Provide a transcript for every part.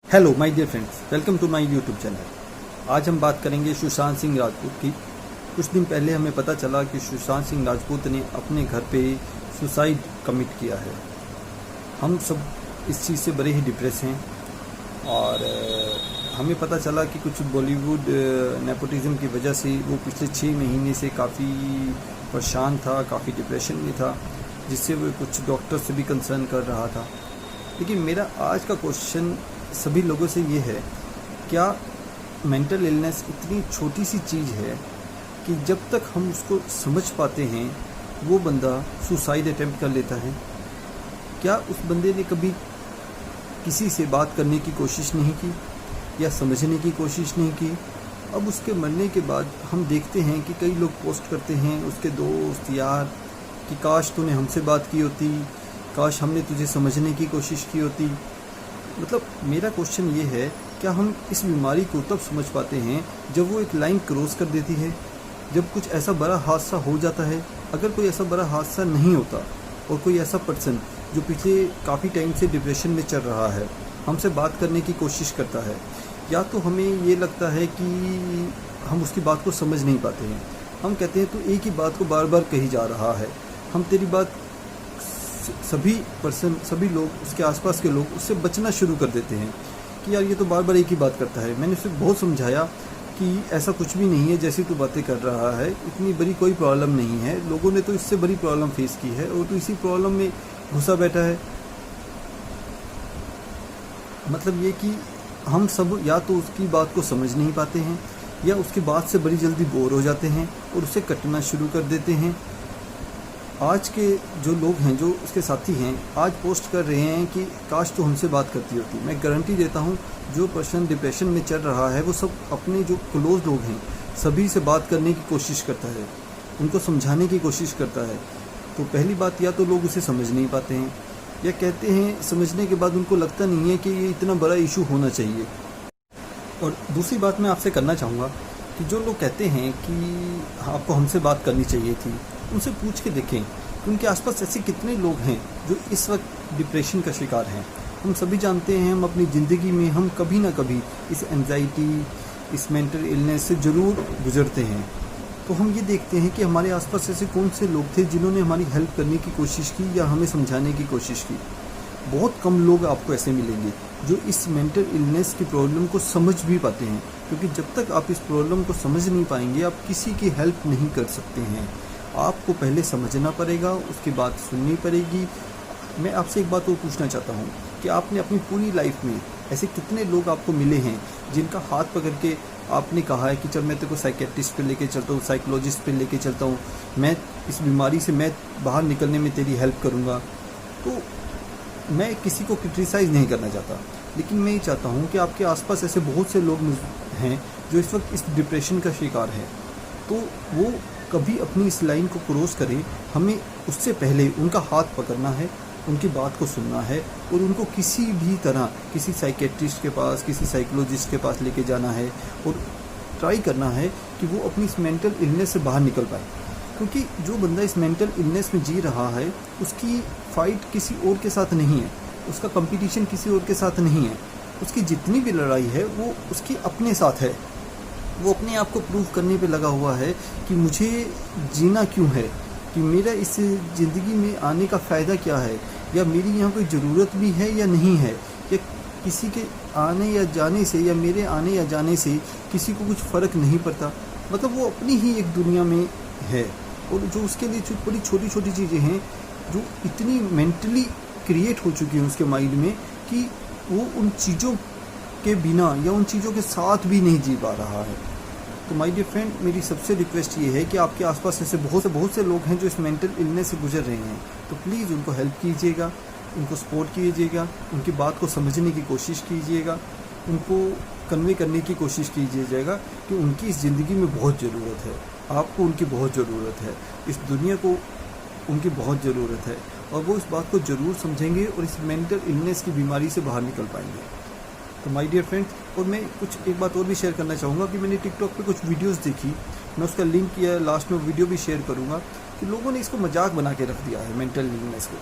Hello my dear friends, welcome to my YouTube channel. आज हम बात करेंगे सुशांत सिंह राजपूत की। कुछ दिन पहले हमें पता चला कि सुशांत सिंह राजपूत ने अपने घर पे सुसाइड कमिट किया है। हम सब इस चीज़ से बड़े ही डिप्रेस हैं और हमें पता चला कि कुछ बॉलीवुड नेपोटिज्म की वजह से वो पिछले 6 महीने से काफ़ी परेशान था, काफ़ी डिप्रेशन में था, जिससे वो कुछ डॉक्टर से भी कंसर्न कर रहा था। लेकिन मेरा आज का क्वेश्चन सभी लोगों से ये है, क्या मेंटल इलनेस इतनी छोटी सी चीज़ है कि जब तक हम उसको समझ पाते हैं वो बंदा सुसाइड अटेम्प्ट कर लेता है? क्या उस बंदे ने कभी किसी से बात करने की कोशिश नहीं की या समझने की कोशिश नहीं की? अब उसके मरने के बाद हम देखते हैं कि कई लोग पोस्ट करते हैं, उसके दोस्त यार, कि काश तूने हमसे बात की होती, काश हमने तुझे समझने की कोशिश की होती। मतलब मेरा क्वेश्चन ये है, क्या हम इस बीमारी को तब समझ पाते हैं जब वो एक लाइन क्रॉस कर देती है, जब कुछ ऐसा बड़ा हादसा हो जाता है? अगर कोई ऐसा बड़ा हादसा नहीं होता और कोई ऐसा पर्सन जो पिछले काफ़ी टाइम से डिप्रेशन में चल रहा है हमसे बात करने की कोशिश करता है, या तो हमें ये लगता है कि हम उसकी बात को समझ नहीं पाते हैं। हम कहते हैं तो एक ही बात को बार बार कही जा रहा है, हम तेरी बात, सभी लोग, उसके आसपास के लोग उससे बचना शुरू कर देते हैं कि यार ये तो बार बार एक ही बात करता है। मैंने उसे बहुत समझाया कि ऐसा कुछ भी नहीं है जैसी तू बातें कर रहा है, इतनी बड़ी कोई प्रॉब्लम नहीं है, लोगों ने तो इससे बड़ी प्रॉब्लम फेस की है और तू इसी प्रॉब्लम में घुसा बैठा है। मतलब ये कि हम सब या तो उसकी बात को समझ नहीं पाते हैं या उसकी बात से बड़ी जल्दी बोर हो जाते हैं और उसे कटना शुरू कर देते हैं। आज के जो लोग हैं, जो उसके साथी हैं, आज पोस्ट कर रहे हैं कि काश तो हमसे बात करती होती। मैं गारंटी देता हूँ जो पर्सन डिप्रेशन में चल रहा है वो सब अपने जो क्लोज लोग हैं सभी से बात करने की कोशिश करता है, उनको समझाने की कोशिश करता है। तो पहली बात, या तो लोग उसे समझ नहीं पाते हैं या कहते हैं समझने के बाद उनको लगता नहीं है कि ये इतना बड़ा इशू होना चाहिए। और दूसरी बात मैं आपसे करना चाहूँगा कि जो लोग कहते हैं कि आपको हमसे बात करनी चाहिए थी, उनसे पूछ के देखें कि उनके आसपास ऐसे कितने लोग हैं जो इस वक्त डिप्रेशन का शिकार हैं। हम सभी जानते हैं, हम अपनी ज़िंदगी में हम कभी ना कभी इस एंजाइटी, इस मेंटल इलनेस से ज़रूर गुजरते हैं। तो हम ये देखते हैं कि हमारे आसपास ऐसे कौन से लोग थे जिन्होंने हमारी हेल्प करने की कोशिश की या हमें समझाने की कोशिश की। बहुत कम लोग आपको ऐसे मिलेंगे जो इस मेंटल इलनेस की प्रॉब्लम को समझ भी पाते हैं, क्योंकि जब तक आप इस प्रॉब्लम को समझ नहीं पाएंगे आप किसी की हेल्प नहीं कर सकते हैं। आपको पहले समझना पड़ेगा, उसकी बात सुननी पड़ेगी। मैं आपसे एक बात और पूछना चाहता हूँ कि आपने अपनी पूरी लाइफ में ऐसे कितने लोग आपको मिले हैं जिनका हाथ पकड़ के आपने कहा है कि चल मैं तेरे को साइकेट्रिस्ट पे लेके चलता हूँ, साइकोलॉजिस्ट पे लेके चलता हूँ, मैं इस बीमारी से मैं बाहर निकलने में तेरी हेल्प करूँगा। तो मैं किसी को क्रिटिसाइज़ नहीं करना चाहता, लेकिन मैं ये चाहता हूँ कि आपके आसपास ऐसे बहुत से लोग हैं जो इस वक्त इस डिप्रेशन का शिकार है, तो वो कभी अपनी इस लाइन को क्रॉस करें। हमें उससे पहले उनका हाथ पकड़ना है, उनकी बात को सुनना है और उनको किसी भी तरह किसी साइकेट्रिस्ट के पास, किसी साइकोलॉजिस्ट के पास लेके जाना है और ट्राई करना है कि वो अपनी इस मेंटल इलनेस से बाहर निकल पाए। क्योंकि जो बंदा इस मेंटल इलनेस में जी रहा है उसकी फ़ाइट किसी और के साथ नहीं है, उसका कंपटीशन किसी और के साथ नहीं है, उसकी जितनी भी लड़ाई है वो उसकी अपने साथ है। वो अपने आप को प्रूव करने पे लगा हुआ है कि मुझे जीना क्यों है, कि मेरा इस ज़िंदगी में आने का फ़ायदा क्या है, या मेरी यहाँ कोई ज़रूरत भी है या नहीं है, या किसी के आने या जाने से या मेरे आने या जाने से किसी को कुछ फ़र्क नहीं पड़ता। मतलब वो अपनी ही एक दुनिया में है और जो उसके लिए बड़ी छोटी छोटी चीज़ें हैं जो इतनी मेंटली क्रिएट हो चुकी हैं उसके माइंड में कि वो उन चीज़ों के बिना या उन चीज़ों के साथ भी नहीं जी पा रहा है। तो माय डियर फ्रेंड, मेरी सबसे रिक्वेस्ट ये है कि आपके आसपास ऐसे बहुत से लोग हैं जो इस मेंटल इलनेस से गुजर रहे हैं, तो प्लीज़ उनको हेल्प कीजिएगा, उनको सपोर्ट कीजिएगा, उनकी बात को समझने की कोशिश कीजिएगा, उनको कन्वे करने की कोशिश कीजिएगा कि उनकी इस ज़िंदगी में बहुत ज़रूरत है, आपको उनकी बहुत ज़रूरत है, इस दुनिया को उनकी बहुत ज़रूरत है, और वो इस बात को ज़रूर समझेंगे और इस मेंटल इलनेस की बीमारी से बाहर निकल पाएंगे। तो माय डियर फ्रेंड्स, और मैं कुछ एक बात और भी शेयर करना चाहूँगा कि मैंने टिकटॉक पे कुछ वीडियोस देखी, मैं उसका लिंक या लास्ट में वीडियो भी शेयर करूँगा, कि लोगों ने इसको मजाक बना के रख दिया है मेंटल इलनेस को।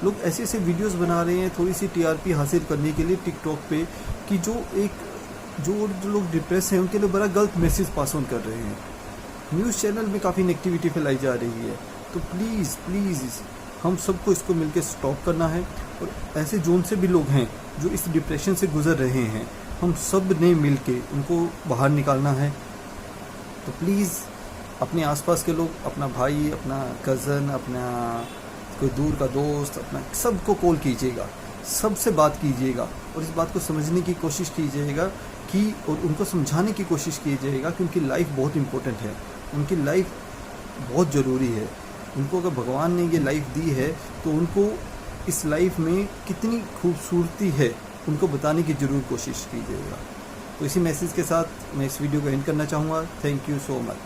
लोग ऐसे ऐसे वीडियोस बना रहे हैं थोड़ी सी टीआरपी हासिल करने के लिए टिकटॉक पे, कि जो लोग डिप्रेस हैं उनके लिए बड़ा गलत मैसेज पास ऑन कर रहे हैं। न्यूज़ चैनल में काफ़ी नेगेटिविटी फैलाई जा रही है। तो प्लीज़ हम सबको इसको मिलकर स्टॉप करना है। और ऐसे जोन से भी लोग हैं जो इस डिप्रेशन से गुजर रहे हैं, हम सब ने मिल के उनको बाहर निकालना है। तो प्लीज़ अपने आसपास के लोग, अपना भाई, अपना कज़न, अपना कोई दूर का दोस्त, अपना सबको कॉल कीजिएगा, सबसे बात कीजिएगा और इस बात को समझने की कोशिश कीजिएगा और उनको समझाने की कोशिश कीजिएगा कि उनकी लाइफ बहुत इम्पोर्टेंट है, उनकी लाइफ बहुत ज़रूरी है। उनको अगर भगवान ने ये लाइफ दी है तो उनको इस लाइफ में कितनी खूबसूरती है उनको बताने की ज़रूर कोशिश कीजिएगा। तो इसी मैसेज के साथ मैं इस वीडियो को एंड करना चाहूँगा। Thank you so much.